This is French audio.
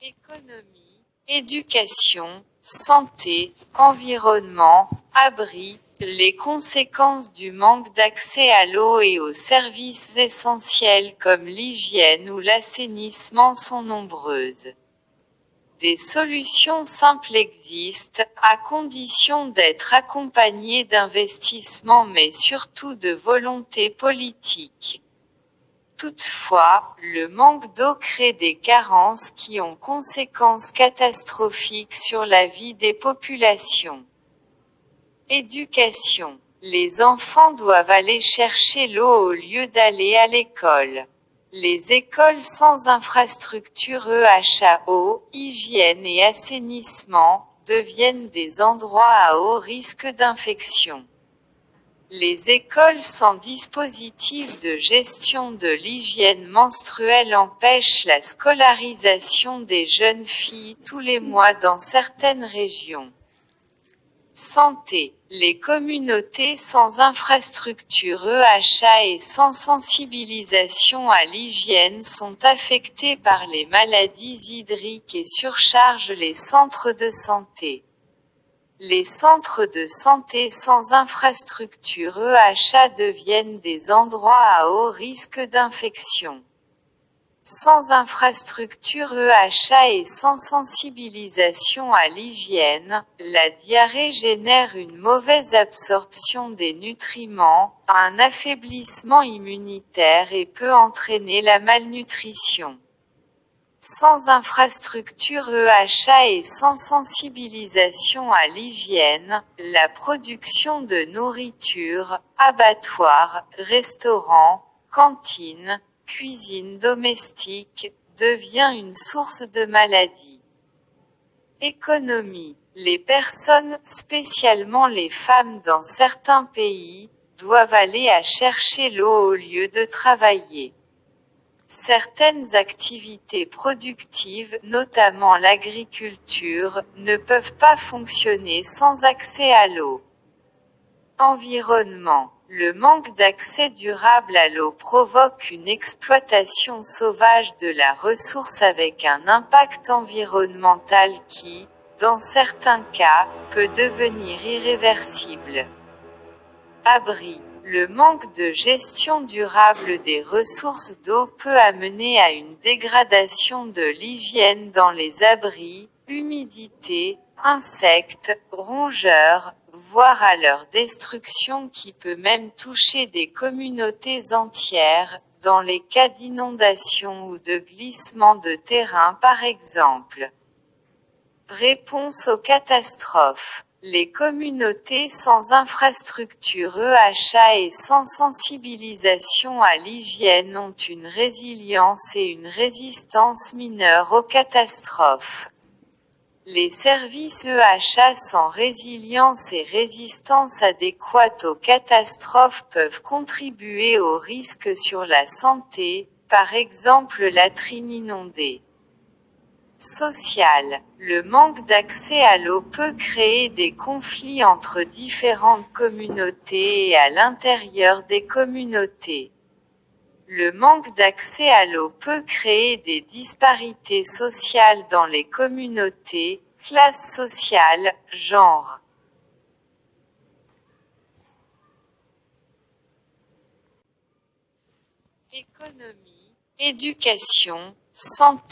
Économie, éducation, santé, environnement, abri, les conséquences du manque d'accès à l'eau et aux services essentiels comme l'hygiène ou l'assainissement sont nombreuses. Des solutions simples existent, à condition d'être accompagnées d'investissements mais surtout de volonté politique. Toutefois, le manque d'eau crée des carences qui ont conséquences catastrophiques sur la vie des populations. Éducation. Les enfants doivent aller chercher l'eau au lieu d'aller à l'école. Les écoles sans infrastructure EHA eau, hygiène et assainissement, deviennent des endroits à haut risque d'infection. Les écoles sans dispositif de gestion de l'hygiène menstruelle empêchent la scolarisation des jeunes filles tous les mois dans certaines régions. Santé. Les communautés sans infrastructure EHA et sans sensibilisation à l'hygiène sont affectées par les maladies hydriques et surchargent les centres de santé. Les centres de santé sans infrastructure EHA deviennent des endroits à haut risque d'infection. Sans infrastructure EHA et sans sensibilisation à l'hygiène, la diarrhée génère une mauvaise absorption des nutriments, un affaiblissement immunitaire et peut entraîner la malnutrition. Sans infrastructure EHA et sans sensibilisation à l'hygiène, la production de nourriture, abattoirs, restaurants, cantines, cuisine domestique, devient une source de maladies. Économie. Les personnes, spécialement les femmes dans certains pays, doivent aller à chercher l'eau au lieu de travailler. Certaines activités productives, notamment l'agriculture, ne peuvent pas fonctionner sans accès à l'eau. Environnement. Le manque d'accès durable à l'eau provoque une exploitation sauvage de la ressource avec un impact environnemental qui, dans certains cas, peut devenir irréversible. Abri. Le manque de gestion durable des ressources d'eau peut amener à une dégradation de l'hygiène dans les abris, humidité, insectes, rongeurs, voire à leur destruction qui peut même toucher des communautés entières, dans les cas d'inondation ou de glissement de terrain par exemple. Réponse aux catastrophes. Les communautés sans infrastructure EHA et sans sensibilisation à l'hygiène ont une résilience et une résistance mineure aux catastrophes. Les services EHA sans résilience et résistance adéquate aux catastrophes peuvent contribuer aux risques sur la santé, par exemple latrines inondées. Social. Le manque d'accès à l'eau peut créer des conflits entre différentes communautés et à l'intérieur des communautés. Le manque d'accès à l'eau peut créer des disparités sociales dans les communautés, classes sociales, genre. Économie, éducation, santé.